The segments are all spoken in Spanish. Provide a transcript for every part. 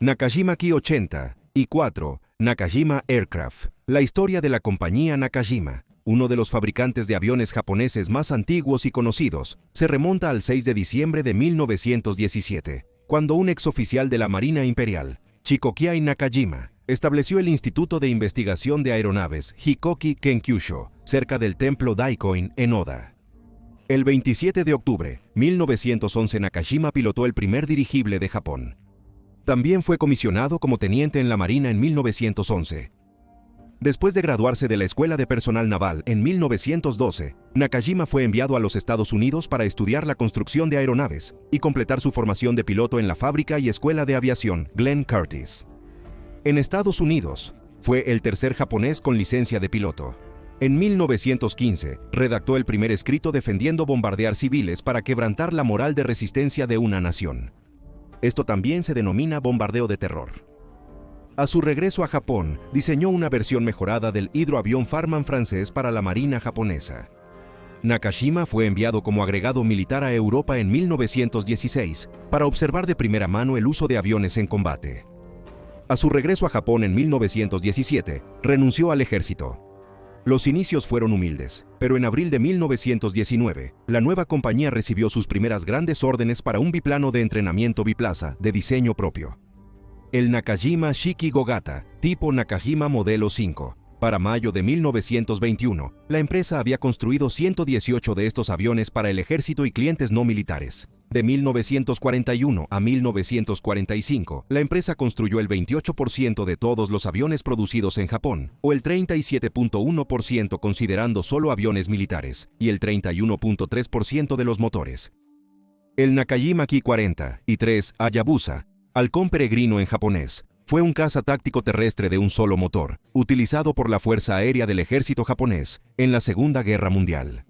Nakajima Ki-80 y 4. Nakajima Aircraft. La historia de la compañía Nakajima, uno de los fabricantes de aviones japoneses más antiguos y conocidos, se remonta al 6 de diciembre de 1917, cuando un exoficial de la Marina Imperial, Chikokiai Nakajima, estableció el Instituto de Investigación de Aeronaves Hikoki Kenkyusho, cerca del templo Daikoin en Oda. El 27 de octubre, 1911 Nakajima pilotó el primer dirigible de Japón. También fue comisionado como teniente en la Marina en 1911. Después de graduarse de la Escuela de Personal Naval en 1912, Nakajima fue enviado a los Estados Unidos para estudiar la construcción de aeronaves y completar su formación de piloto en la Fábrica y Escuela de Aviación Glenn Curtiss. En Estados Unidos, fue el tercer japonés con licencia de piloto. En 1915, redactó el primer escrito defendiendo bombardear civiles para quebrantar la moral de resistencia de una nación. Esto también se denomina bombardeo de terror. A su regreso a Japón, diseñó una versión mejorada del hidroavión Farman francés para la Marina japonesa. Nakajima fue enviado como agregado militar a Europa en 1916 para observar de primera mano el uso de aviones en combate. A su regreso a Japón en 1917, renunció al ejército. Los inicios fueron humildes, pero en abril de 1919, la nueva compañía recibió sus primeras grandes órdenes para un biplano de entrenamiento biplaza de diseño propio. El Nakajima Shiki Gogata, tipo Nakajima Modelo 5. Para mayo de 1921, la empresa había construido 118 de estos aviones para el ejército y clientes no militares. De 1941 a 1945, la empresa construyó el 28% de todos los aviones producidos en Japón, o el 37.1% considerando solo aviones militares, y el 31.3% de los motores. El Nakajima Ki-40 y 3 Hayabusa, halcón peregrino en japonés, fue un caza táctico terrestre de un solo motor, utilizado por la Fuerza Aérea del Ejército japonés en la Segunda Guerra Mundial.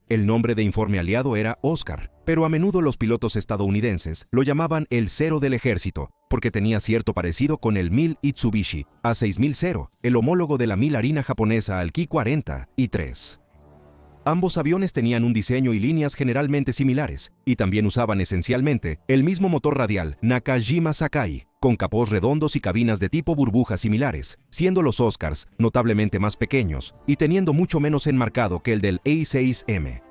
El nombre de informe aliado era Oscar, pero a menudo los pilotos estadounidenses lo llamaban el Cero del Ejército, porque tenía cierto parecido con el Mitsubishi A6000, el homólogo de la Harina japonesa al Ki-40 y 3. Ambos aviones tenían un diseño y líneas generalmente similares, y también usaban esencialmente el mismo motor radial Nakajima Sakai, con capós redondos y cabinas de tipo burbuja similares, siendo los Oscars notablemente más pequeños y teniendo mucho menos enmarcado que el del A6M.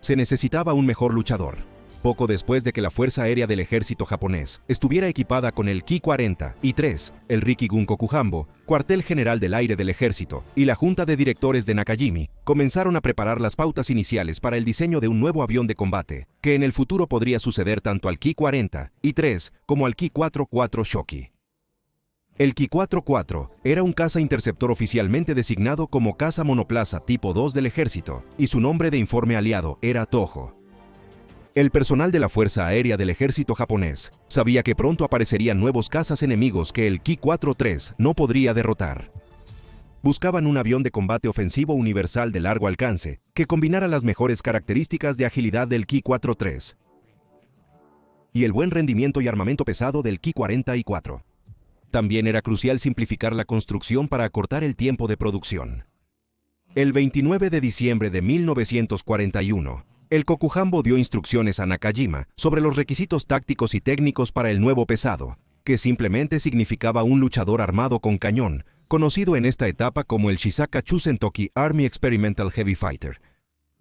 Se necesitaba un mejor luchador. Poco después de que la Fuerza Aérea del Ejército japonés estuviera equipada con el Ki-40 y 3, el Rikigun Kokuhambo, cuartel general del aire del ejército, y la junta de directores de Nakajima, comenzaron a preparar las pautas iniciales para el diseño de un nuevo avión de combate, que en el futuro podría suceder tanto al Ki-40 y 3 como al Ki-44 Shoki. El Ki-44 era un caza interceptor oficialmente designado como caza monoplaza tipo 2 del ejército, y su nombre de informe aliado era Toho. El personal de la Fuerza Aérea del Ejército japonés sabía que pronto aparecerían nuevos cazas enemigos que el Ki-43 no podría derrotar. Buscaban un avión de combate ofensivo universal de largo alcance que combinara las mejores características de agilidad del Ki-43 y el buen rendimiento y armamento pesado del Ki-44. También era crucial simplificar la construcción para acortar el tiempo de producción. El 29 de diciembre de 1941, el Kokuhambo dio instrucciones a Nakajima sobre los requisitos tácticos y técnicos para el nuevo pesado, que simplemente significaba un luchador armado con cañón, conocido en esta etapa como el Shisaka Chusentoki Army Experimental Heavy Fighter.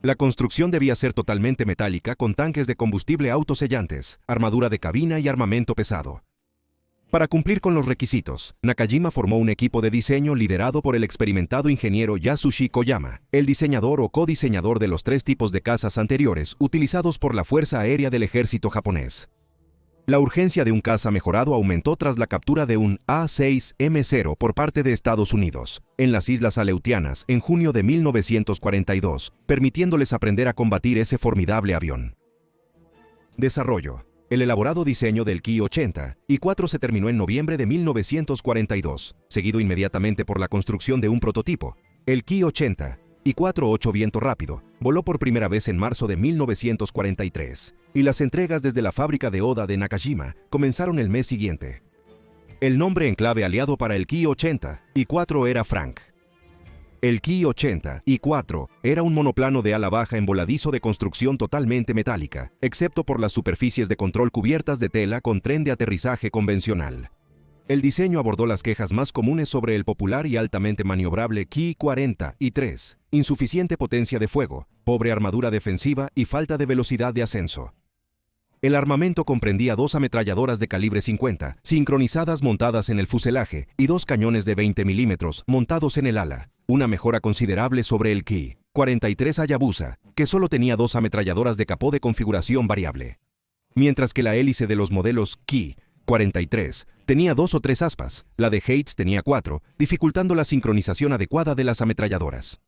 La construcción debía ser totalmente metálica con tanques de combustible autosellantes, armadura de cabina y armamento pesado. Para cumplir con los requisitos, Nakajima formó un equipo de diseño liderado por el experimentado ingeniero Yasushi Koyama, el diseñador o codiseñador de los 3 tipos de cazas anteriores utilizados por la Fuerza Aérea del Ejército japonés. La urgencia de un caza mejorado aumentó tras la captura de un A6M0 por parte de Estados Unidos, en las Islas Aleutianas, en junio de 1942, permitiéndoles aprender a combatir ese formidable avión. Desarrollo. El elaborado diseño del Ki-80 y 4 se terminó en noviembre de 1942, seguido inmediatamente por la construcción de un prototipo. El Ki-80 y 4-8 Viento Rápido voló por primera vez en marzo de 1943, y las entregas desde la fábrica de Oda de Nakajima comenzaron el mes siguiente. El nombre en clave aliado para el Ki-80 y 4 era Frank. El Ki-80-4 era un monoplano de ala baja en voladizo de construcción totalmente metálica, excepto por las superficies de control cubiertas de tela con tren de aterrizaje convencional. El diseño abordó las quejas más comunes sobre el popular y altamente maniobrable Ki-40-3, insuficiente potencia de fuego, pobre armadura defensiva y falta de velocidad de ascenso. El armamento comprendía 2 ametralladoras de calibre 50, sincronizadas montadas en el fuselaje, y 2 cañones de 20 milímetros montados en el ala, una mejora considerable sobre el Ki-43 Hayabusa, que solo tenía 2 ametralladoras de capó de configuración variable. Mientras que la hélice de los modelos Ki-43 tenía 2 o 3 aspas, la de Hayes tenía 4, dificultando la sincronización adecuada de las ametralladoras.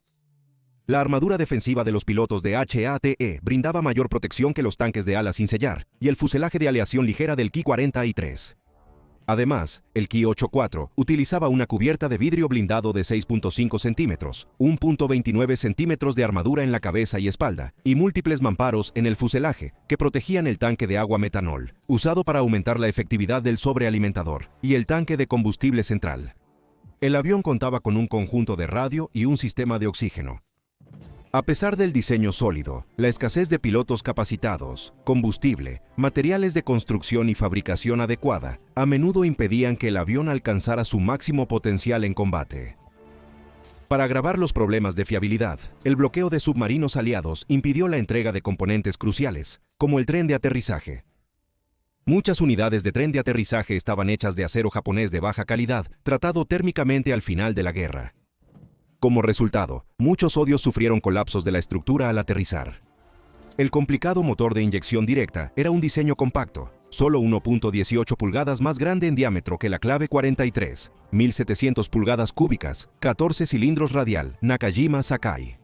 La armadura defensiva de los pilotos de HATE brindaba mayor protección que los tanques de ala sin sellar y el fuselaje de aleación ligera del Ki-43. Además, el Ki-84 utilizaba una cubierta de vidrio blindado de 6.5 centímetros, 1.29 centímetros de armadura en la cabeza y espalda, y múltiples mamparos en el fuselaje que protegían el tanque de agua metanol, usado para aumentar la efectividad del sobrealimentador, y el tanque de combustible central. El avión contaba con un conjunto de radio y un sistema de oxígeno. A pesar del diseño sólido, la escasez de pilotos capacitados, combustible, materiales de construcción y fabricación adecuada, a menudo impedían que el avión alcanzara su máximo potencial en combate. Para agravar los problemas de fiabilidad, el bloqueo de submarinos aliados impidió la entrega de componentes cruciales, como el tren de aterrizaje. Muchas unidades de tren de aterrizaje estaban hechas de acero japonés de baja calidad, tratado térmicamente al final de la guerra. Como resultado, muchos odios sufrieron colapsos de la estructura al aterrizar. El complicado motor de inyección directa era un diseño compacto, solo 1.18 pulgadas más grande en diámetro que la clave 43, 1700 pulgadas cúbicas, 14 cilindros radial, Nakajima Sakai.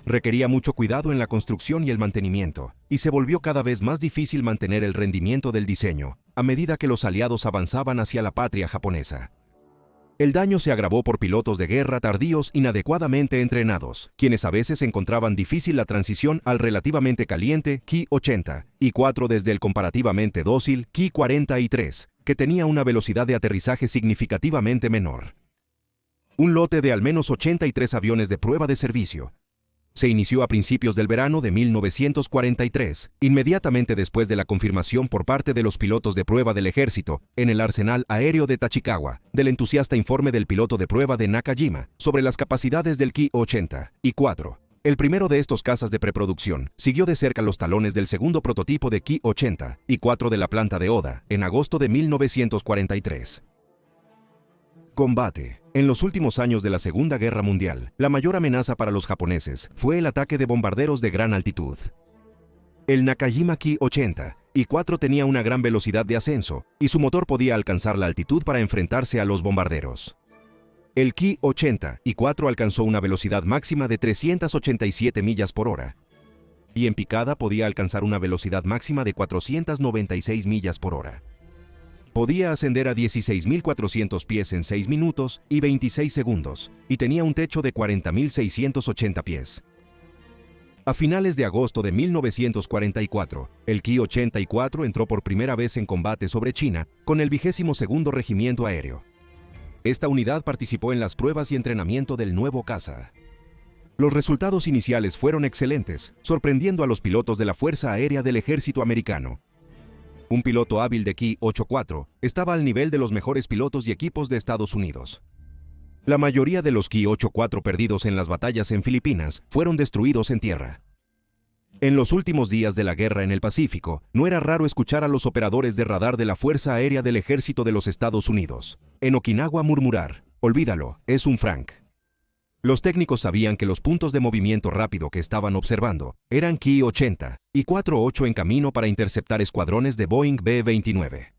Requería mucho cuidado en la construcción y el mantenimiento, y se volvió cada vez más difícil mantener el rendimiento del diseño, a medida que los aliados avanzaban hacia la patria japonesa. El daño se agravó por pilotos de guerra tardíos inadecuadamente entrenados, quienes a veces encontraban difícil la transición al relativamente caliente Ki-80-4 desde el comparativamente dócil Ki-43, que tenía una velocidad de aterrizaje significativamente menor. Un lote de al menos 83 aviones de prueba de servicio se inició a principios del verano de 1943, inmediatamente después de la confirmación por parte de los pilotos de prueba del ejército, en el arsenal aéreo de Tachikawa, del entusiasta informe del piloto de prueba de Nakajima sobre las capacidades del Ki-80-4. El primero de estos cazas de preproducción siguió de cerca los talones del segundo prototipo de Ki-80-4 de la planta de Oda, en agosto de 1943. Combate. En los últimos años de la Segunda Guerra Mundial, la mayor amenaza para los japoneses fue el ataque de bombarderos de gran altitud. El Nakajima Ki-80-4 tenía una gran velocidad de ascenso, y su motor podía alcanzar la altitud para enfrentarse a los bombarderos. El Ki-80-4 alcanzó una velocidad máxima de 387 millas por hora, y en picada podía alcanzar una velocidad máxima de 496 millas por hora. Podía ascender a 16.400 pies en 6 minutos y 26 segundos, y tenía un techo de 40.680 pies. A finales de agosto de 1944, el Ki-84 entró por primera vez en combate sobre China con el 22º Regimiento Aéreo. Esta unidad participó en las pruebas y entrenamiento del nuevo caza. Los resultados iniciales fueron excelentes, sorprendiendo a los pilotos de la Fuerza Aérea del Ejército Americano. Un piloto hábil de Ki-84 estaba al nivel de los mejores pilotos y equipos de Estados Unidos. La mayoría de los Ki-84 perdidos en las batallas en Filipinas fueron destruidos en tierra. En los últimos días de la guerra en el Pacífico, no era raro escuchar a los operadores de radar de la Fuerza Aérea del Ejército de los Estados Unidos en Okinawa murmurar: "Olvídalo, es un Frank". Los técnicos sabían que los puntos de movimiento rápido que estaban observando eran Ki-80-4 en camino para interceptar escuadrones de Boeing B-29.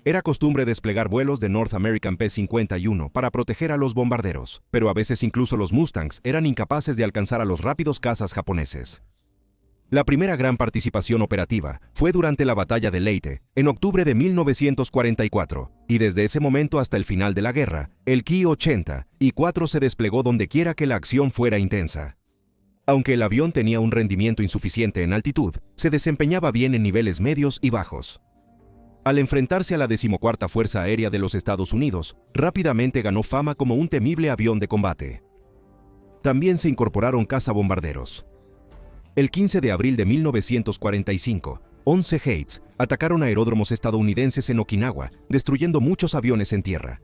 Era costumbre desplegar vuelos de North American P-51 para proteger a los bombarderos, pero a veces incluso los Mustangs eran incapaces de alcanzar a los rápidos cazas japoneses. La primera gran participación operativa fue durante la batalla de Leyte, en octubre de 1944, y desde ese momento hasta el final de la guerra, el Ki-80-4 se desplegó dondequiera que la acción fuera intensa. Aunque el avión tenía un rendimiento insuficiente en altitud, se desempeñaba bien en niveles medios y bajos. Al enfrentarse a la 14ª Fuerza Aérea de los Estados Unidos, rápidamente ganó fama como un temible avión de combate. también se incorporaron cazabombarderos. El 15 de abril de 1945, 11 Heights atacaron aeródromos estadounidenses en Okinawa, destruyendo muchos aviones en tierra.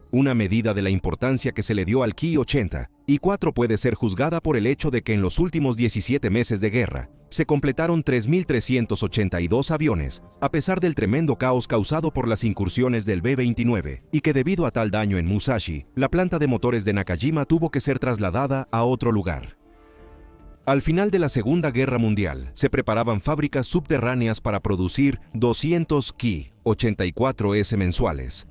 Una medida de la importancia que se le dio al Ki-84 puede ser juzgada por el hecho de que en los últimos 17 meses de guerra se completaron 3.382 aviones, a pesar del tremendo caos causado por las incursiones del B-29, y que debido a tal daño en Musashi, la planta de motores de Nakajima tuvo que ser trasladada a otro lugar. Al final de la Segunda Guerra Mundial, se preparaban fábricas subterráneas para producir 200 Ki-84S mensuales.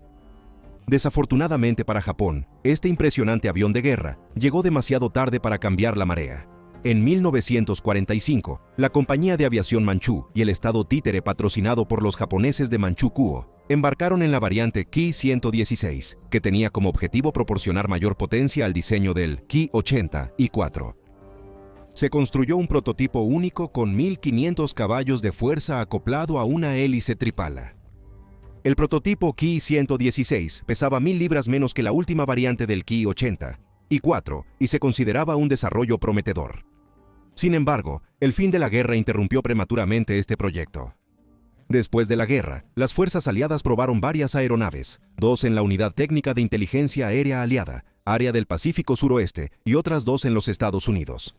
Desafortunadamente para Japón, este impresionante avión de guerra llegó demasiado tarde para cambiar la marea. En 1945, la compañía de aviación Manchú y el estado títere patrocinado por los japoneses de Manchukuo embarcaron en la variante Ki-116, que tenía como objetivo proporcionar mayor potencia al diseño del Ki-84. Se construyó un prototipo único con 1.500 caballos de fuerza acoplado a una hélice tripala. El prototipo Ki-116 pesaba 1.000 libras menos que la última variante del Ki-84 y se consideraba un desarrollo prometedor. Sin embargo, el fin de la guerra interrumpió prematuramente este proyecto. Después de la guerra, las fuerzas aliadas probaron varias aeronaves, 2 en la Unidad Técnica de Inteligencia Aérea Aliada, área del Pacífico Suroeste, y otras 2 en los Estados Unidos.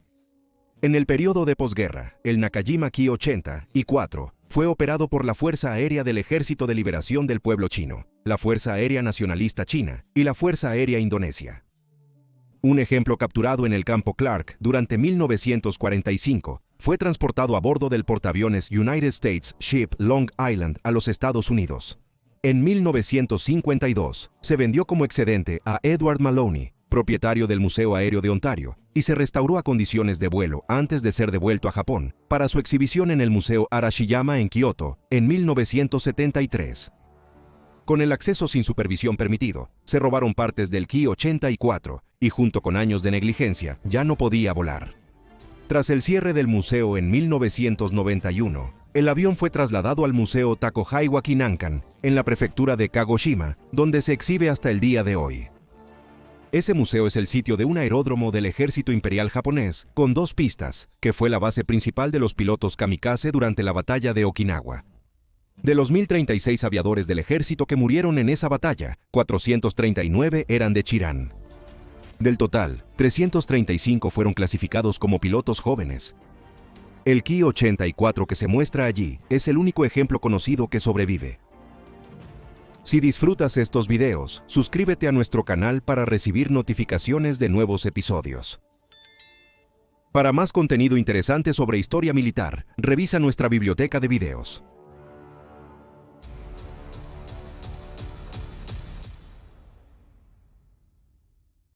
En el periodo de posguerra, el Nakajima Ki-84 fue operado por la Fuerza Aérea del Ejército de Liberación del Pueblo Chino, la Fuerza Aérea Nacionalista China y la Fuerza Aérea Indonesia. Un ejemplo capturado en el campo Clark durante 1945 fue transportado a bordo del portaaviones United States Ship Long Island a los Estados Unidos. En 1952 se vendió como excedente a Edward Maloney, propietario del Museo Aéreo de Ontario, y se restauró a condiciones de vuelo antes de ser devuelto a Japón para su exhibición en el Museo Arashiyama en Kioto en 1973. Con el acceso sin supervisión permitido, se robaron partes del Ki-84 y junto con años de negligencia ya no podía volar. Tras el cierre del museo en 1991, el avión fue trasladado al Museo Takohaiwa Kinankan en la prefectura de Kagoshima, donde se exhibe hasta el día de hoy. Ese museo es el sitio de un aeródromo del Ejército Imperial japonés con 2 pistas, que fue la base principal de los pilotos kamikaze durante la batalla de Okinawa. De los 1.036 aviadores del ejército que murieron en esa batalla, 439 eran de Chirán. Del total, 335 fueron clasificados como pilotos jóvenes. El Ki-84 que se muestra allí es el único ejemplo conocido que sobrevive. Si disfrutas estos videos, suscríbete a nuestro canal para recibir notificaciones de nuevos episodios. Para más contenido interesante sobre historia militar, revisa nuestra biblioteca de videos.